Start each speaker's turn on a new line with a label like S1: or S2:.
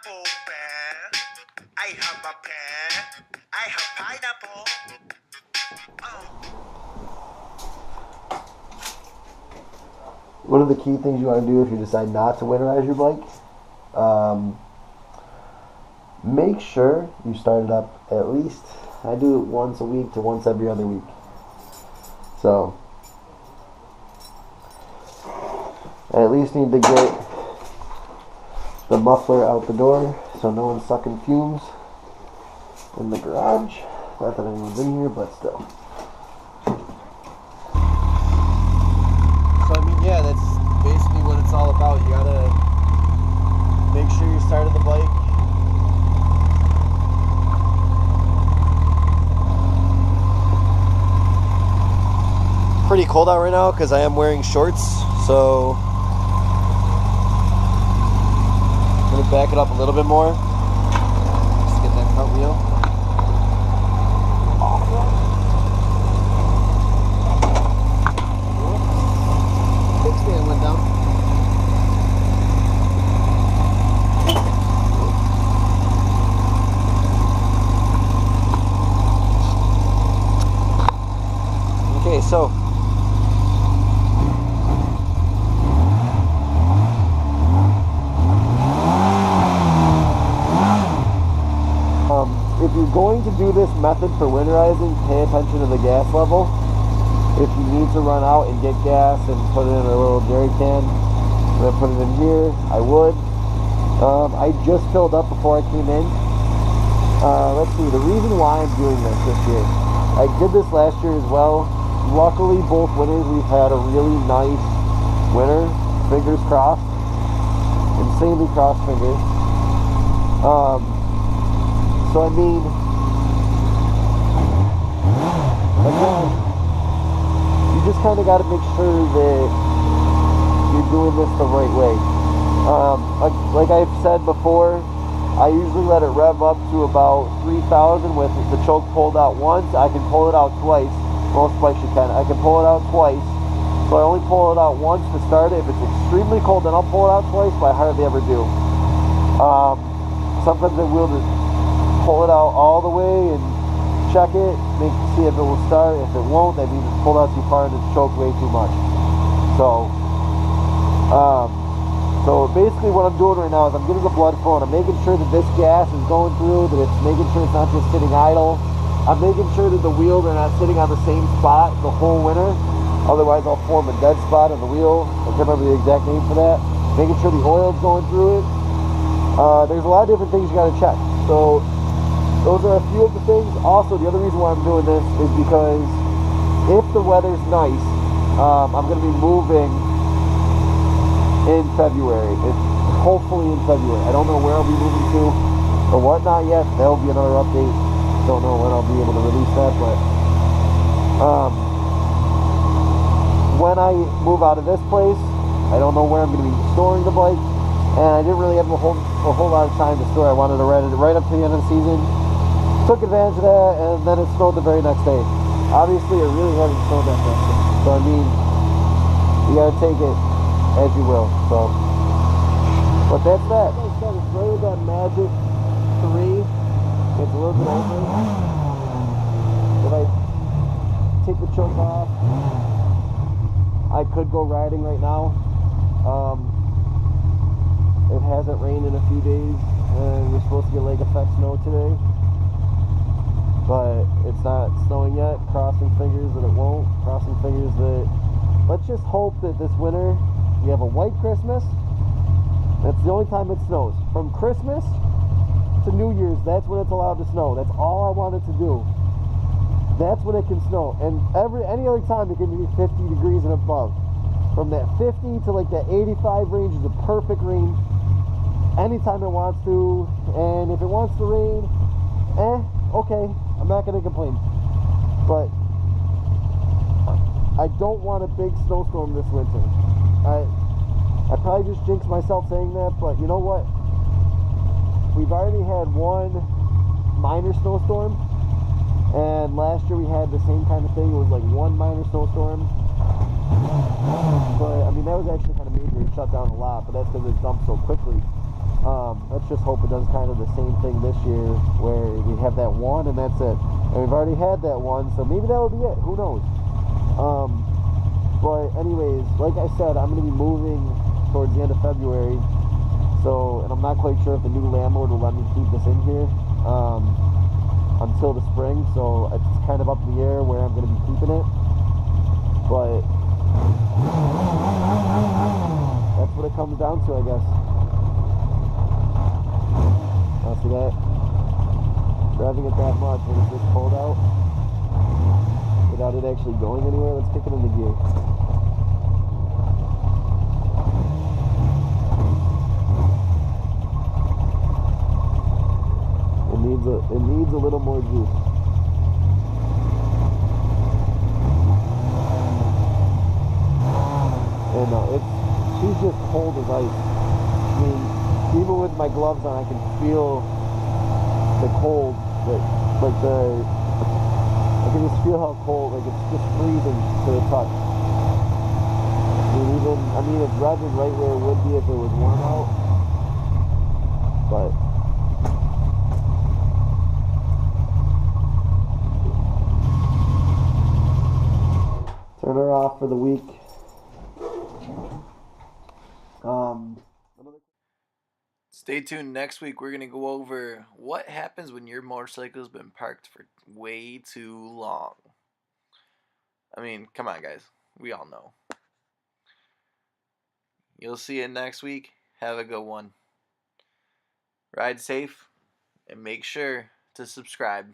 S1: apple pear. I have a pear. I have pineapple.
S2: One of the key things you want to do if you decide not to winterize your bike, make sure you start it up at least, I do it once a week to once every other week. So, I at least need to get the muffler out the door so no one's sucking fumes in the garage. Not that anyone's in here, but still. So I mean, yeah, that's basically what it's all about. You gotta make sure you started the bike. Pretty cold out right now because I am wearing shorts, so I'm gonna back it up a little bit more. Just get that front wheel. Kickstand went down. Okay, so if you're going to do this method for winterizing, pay attention to the gas level. If you need to run out and get gas and put it in a little jerry can, I'm going to put it in here, I would. I just filled up before I came in. Let's see, the reason why I'm doing this year. I did this last year as well. Luckily, both winters we've had a really nice winter. Fingers crossed. Insanely crossed fingers. So I mean, again, you just kind of got to make sure that you're doing this the right way. Like I've said before, I usually let it rev up to about 3,000 with the choke pulled out once. I can pull it out twice. Most bikes you can. I can pull it out twice. So I only pull it out once to start it. If it's extremely cold, then I'll pull it out twice, but I hardly ever do. Sometimes I will just pull it out all the way and check it, see if it will start. If it won't, that means it's pulled out too far and it's choked way too much. So basically what I'm doing right now is I'm getting the blood flow and I'm making sure that this gas is going through, that it's making sure it's not just sitting idle. I'm making sure that the wheels are not sitting on the same spot the whole winter. Otherwise I'll form a dead spot on the wheel. I can't remember the exact name for that. Making sure the oil's going through it. There's a lot of different things you got to check. So those are a few of the things. Also, the other reason why I'm doing this is because if the weather's nice, I'm going to be moving in February. It's hopefully in February. I don't know where I'll be moving to or whatnot yet. That'll be another update. Don't know when I'll be able to release that, but when I move out of this place, I don't know where I'm going to be storing the bike, and I didn't really have a whole lot of time to store. I wanted to ride it right up to the end of the season. Took advantage of that, and then it snowed the very next day. Obviously, it really hasn't snowed that much. So, I mean, you gotta take it as you will. So, but that's that. Like I said, it's rated that Magic 3. It's a little bit over. If I take the choke off, I could go riding right now. It hasn't rained in a few days, and we're supposed to get lake effect snow today. But it's not snowing yet. Crossing fingers that it won't. Crossing fingers that... Let's just hope that this winter we have a white Christmas. That's the only time it snows. From Christmas to New Year's, that's when it's allowed to snow. That's all I want it to do. That's when it can snow. And any other time it can be 50 degrees and above. From that 50 to like that 85 range is a perfect range. Anytime it wants to. And if it wants to rain, okay. I'm not going to complain, but I don't want a big snowstorm this winter. I probably just jinxed myself saying that, but you know what? We've already had one minor snowstorm, and last year we had the same kind of thing. It was like one minor snowstorm, but I mean that was actually kind of major. It shut down a lot, but that's because it dumped so quickly. Let's just hope it does kind of the same thing this year, where we have that one and that's it. And we've already had that one, so maybe that will be it. Who knows? But anyways, like I said, I'm going to be moving towards the end of February. So, and I'm not quite sure if the new landlord will let me keep this in here until the spring. So it's kind of up in the air where I'm going to be keeping it. But that's what it comes down to, I guess. See that? Driving it that much when it's this cold out without it actually going anywhere. Let's kick it into gear. It needs a little more juice. And she's just cold as ice. I mean, even with my gloves on, I can feel the cold, I can just feel how cold, like it's just freezing to the touch. I mean, it's revving right where it would be if it was warm out, but turn her off for the week.
S3: Stay tuned. Next week, we're going to go over what happens when your motorcycle's been parked for way too long. I mean, come on, guys. We all know. You'll see it next week. Have a good one. Ride safe and make sure to subscribe.